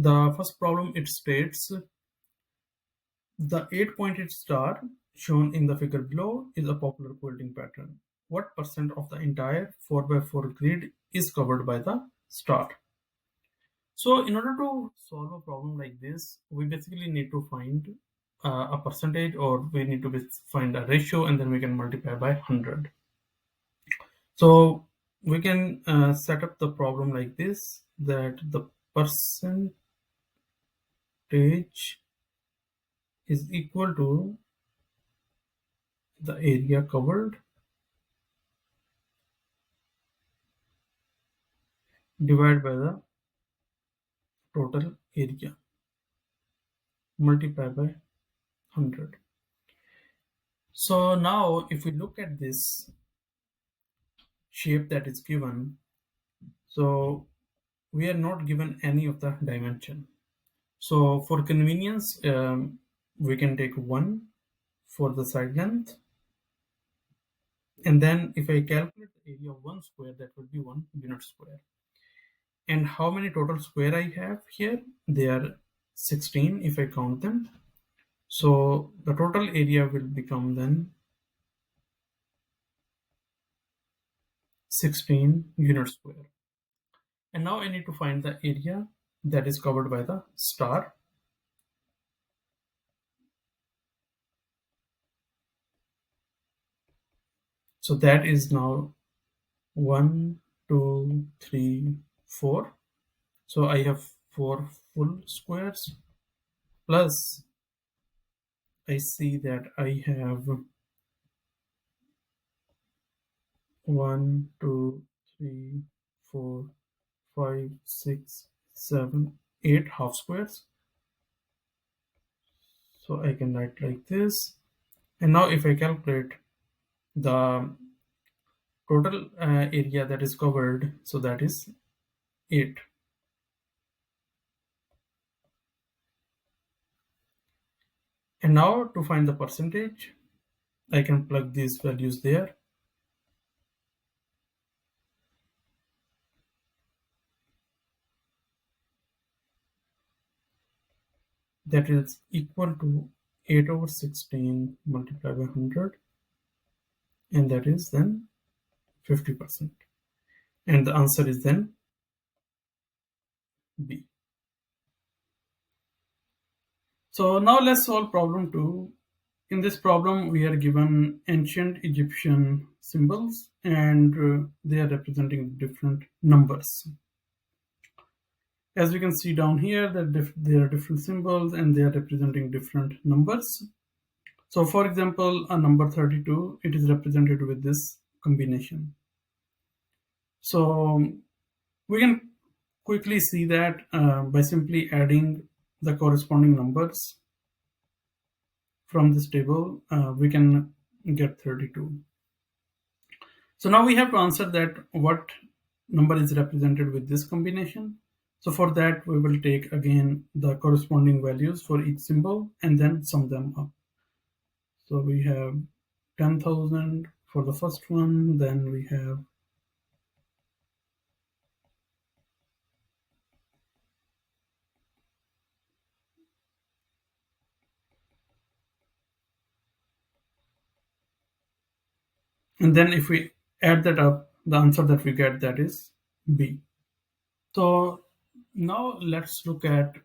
the first problem, it states the 8-pointed star shown in the figure below is a popular quilting pattern. What percent of the entire 4x4 grid is covered by the star? So in order to solve a problem like this, we basically need to find a percentage, or we need to find a ratio, and then we can multiply by 100. So we can set up the problem like this, that the percentage is equal to the area covered divided by the total area multiplied by 100. So now if we look at this shape that is given, so we are not given any of the dimension. So for convenience, we can take 1 for the side length, and then if I calculate the area of 1 square, that will be 1 unit square. And how many total square I have here? They are 16 if I count them. So the total area will become then 16 unit square. And now I need to find the area that is covered by the star. So that is now 1, 2, 3, 4. So I have 4 full squares, plus I see that I have 1, 2, 3, 4, 5, 6, 7, 8 half squares. So I can write like this. And now if I calculate the total area that is covered, so that is 8. And now to find the percentage, I can plug these values there. That is equal to 8 over 16 multiplied by 100, and that is then 50%. And the answer is then B. So now let's solve problem 2. In this problem, we are given ancient Egyptian symbols, and they are representing different numbers. As we can see down here, that there are different symbols and they are representing different numbers. So for example, a number 32, it is represented with this combination. So we can quickly see that by simply adding the corresponding numbers from this table, we can get 32. So now we have to answer that what number is represented with this combination. So for that, we will take again the corresponding values for each symbol and then sum them up. So we have 10,000 for the first one, then we have and then if we add that up, the answer that we get, that is B. So now let's look at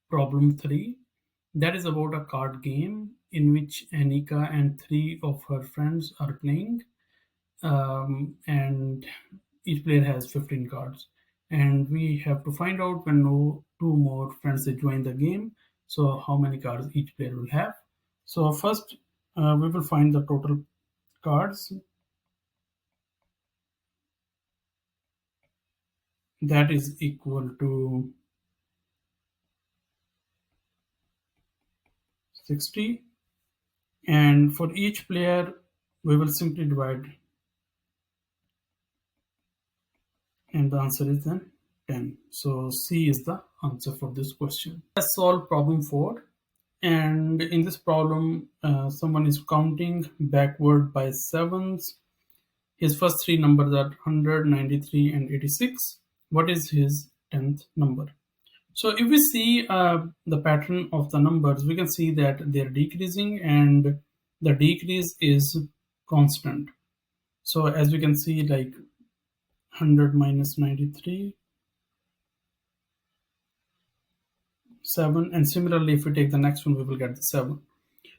problem 3. That is about a card game in which Anika and 3 of her friends are playing, and each player has 15 cards. And we have to find out when no 2 more friends join the game, so how many cards each player will have. So first, we will find the total cards. That is equal to 60, and for each player we will simply divide, and the answer is then 10. So C is the answer for this question. Let's solve problem 4. And in this problem, someone is counting backward by 7s. His first 3 numbers are 100, 93, and 86. What is his 10th number? So if we see the pattern of the numbers, we can see that they're decreasing and the decrease is constant. So as we can see, like 100 minus 93, 7, and similarly if we take the next one, we will get the 7.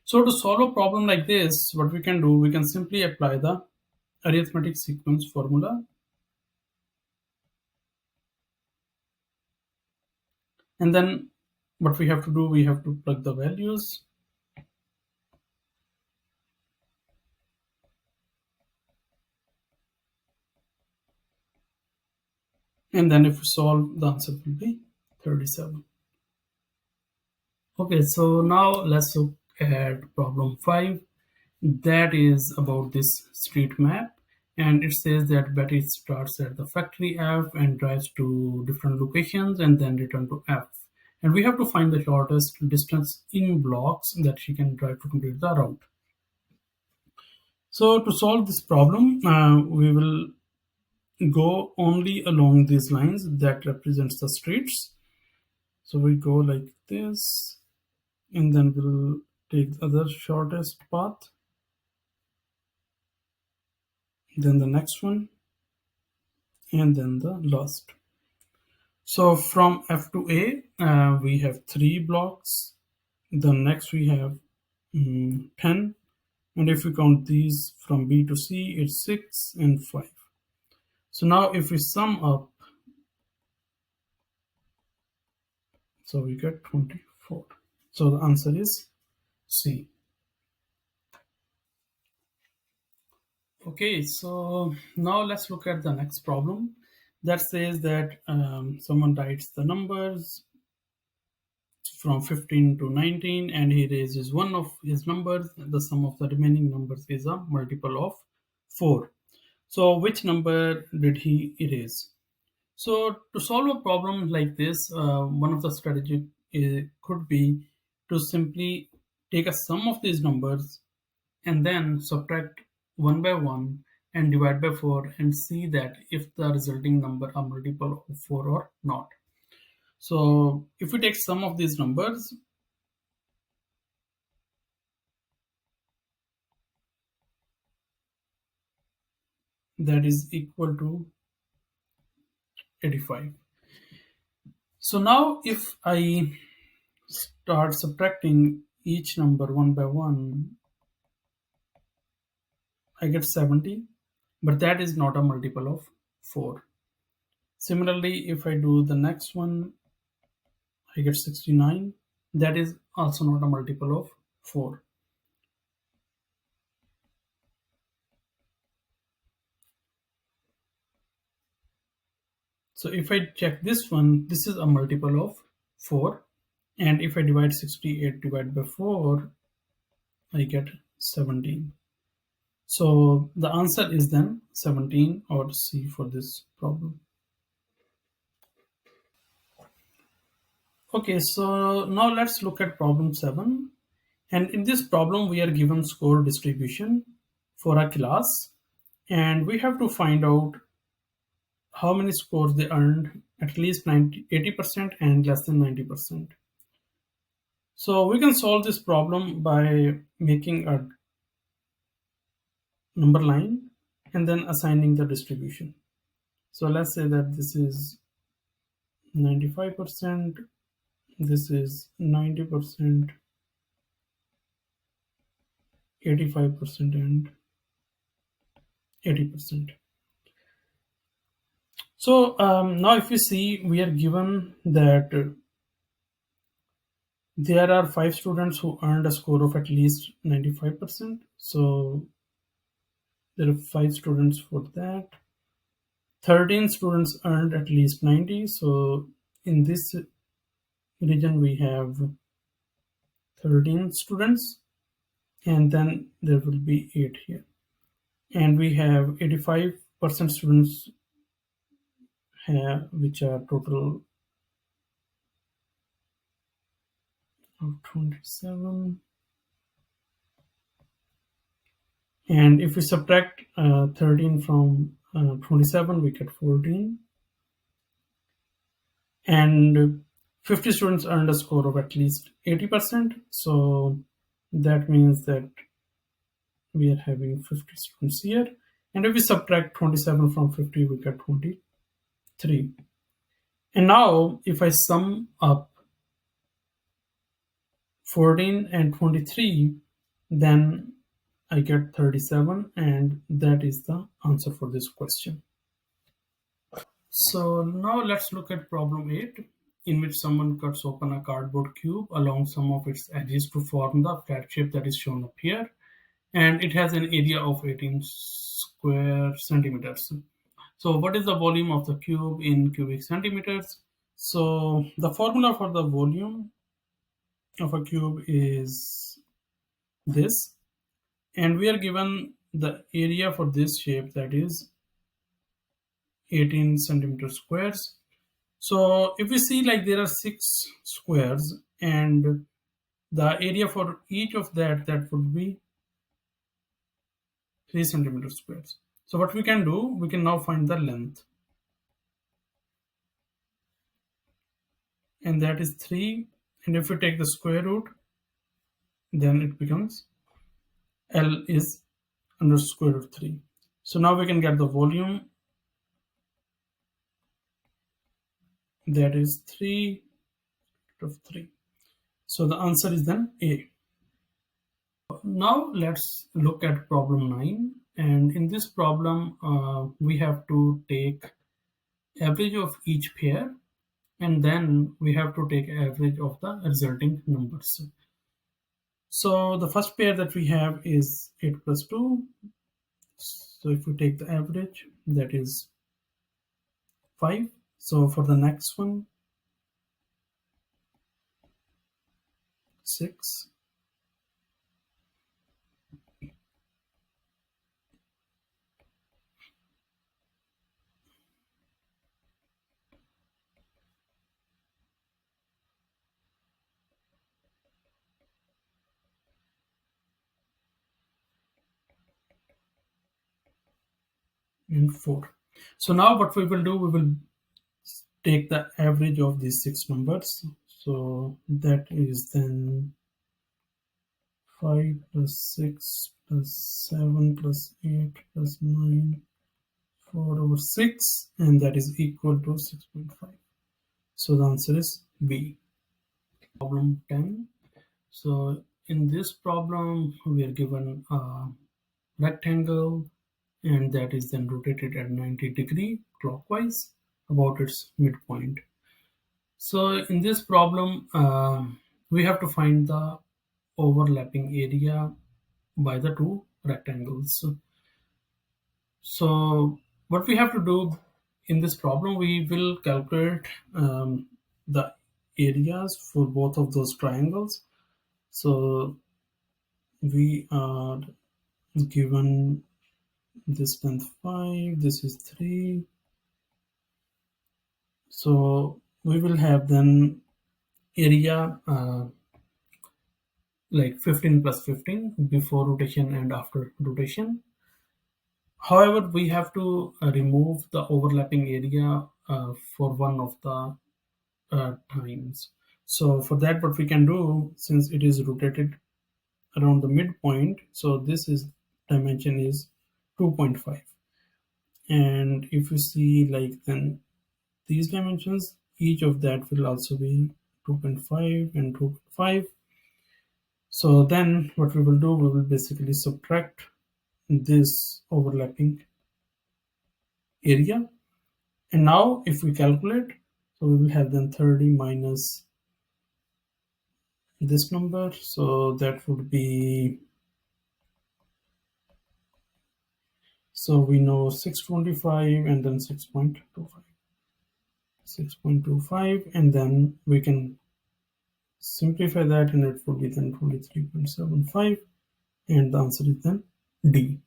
So to solve a problem like this, what we can do, we can simply apply the arithmetic sequence formula, and then what we have to do, we have to plug the values, and then if we solve, the answer will be 37. Okay, so now let's look at problem 5. That is about this street map, and it says that Betty starts at the factory F and drives to different locations and then return to F. And we have to find the shortest distance in blocks that she can drive to complete the route. So to solve this problem, we will go only along these lines that represents the streets. So we go like this, and then we'll take the other shortest path, then the next one, and then the last. So from F to A, we have 3 blocks. The next we have 10. And if we count these from B to C, it's 6 and 5. So now if we sum up, so we get 24. So the answer is C. Okay, so now let's look at the next problem. That says that someone writes the numbers from 15 to 19 and he raises one of his numbers. The sum of the remaining numbers is a multiple of 4. So which number did he erase? So to solve a problem like this, one of the strategy could be to simply take a sum of these numbers and then subtract 1 by 1 and divide by 4 and see that if the resulting number are multiple of 4 or not. So if we take sum of these numbers, that is equal to 85. So now if I start subtracting each number 1 by 1, I get 70, but that is not a multiple of 4. Similarly, if I do the next one, I get 69. That is also not a multiple of 4. So if I check this one, this is a multiple of 4. And if I divide 68 divided by 4, I get 17. So the answer is then 17 or C for this problem. Okay, so now let's look at problem 7. And in this problem, we are given score distribution for a class. And we have to find out how many scores they earned, at least 80% and less than 90%. So we can solve this problem by making a number line and then assigning the distribution. So let's say that this is 95%, this is 90%, 85%, and 80%. So now if you see, we are given that there are 5 students who earned a score of at least 95%. So there are 5 students for that. 13 students earned at least 90. So in this region, we have 13 students, and then there will be 8 here. And we have 85% students which are total of 27. And if we subtract 13 from 27, we get 14. And 50 students earned a score of at least 80%. So that means that we are having 50 students here. And if we subtract 27 from 50, we get 23. And now if I sum up 14 and 23, then I get 37, and that is the answer for this question. So now let's look at problem 8, in which someone cuts open a cardboard cube along some of its edges to form the flat shape that is shown up here. And it has an area of 18 square centimeters. So what is the volume of the cube in cubic centimeters? So the formula for the volume of a cube is this, and we are given the area for this shape, that is 18 centimeter squares. So if we see, like, there are 6 squares, and the area for each of that would be 3 centimeter squares. So what we can do, we can now find the length, and that is 3. And if we take the square root, then it becomes L is under square root 3. So now we can get the volume, that is 3 of 3. So the answer is then A. Now let's look at problem 9. And in this problem, we have to take average of each pair, and then we have to take average of the resulting numbers. So the first pair that we have is 8 plus 2. So if we take the average, that is 5. So for the next one, 6. And 4. So now what we will do, we will take the average of these 6 numbers. So that is then 5 plus 6 plus 7 plus 8 plus 9, 4 over 6, and that is equal to 6.5. So the answer is B. Problem 10. So in this problem, we are given a rectangle, and that is then rotated at 90 degree clockwise about its midpoint. So in this problem, we have to find the overlapping area by the two rectangles. So what we have to do in this problem, we will calculate the areas for both of those triangles. So we are given this length 5, this is 3. So we will have then area like 15 plus 15 before rotation and after rotation. However, we have to remove the overlapping area for one of the times. So for that, what we can do, since it is rotated around the midpoint, so this is dimension is 2.5. And if you see, like, then these dimensions, each of that will also be 2.5 and 2.5. So then what we will do, we will basically subtract this overlapping area. And now if we calculate, so we will have then 30 minus this number, so that would be, so we know 625 and then 6.25, and then we can simplify that, and it would be then 23.75, and the answer is then D.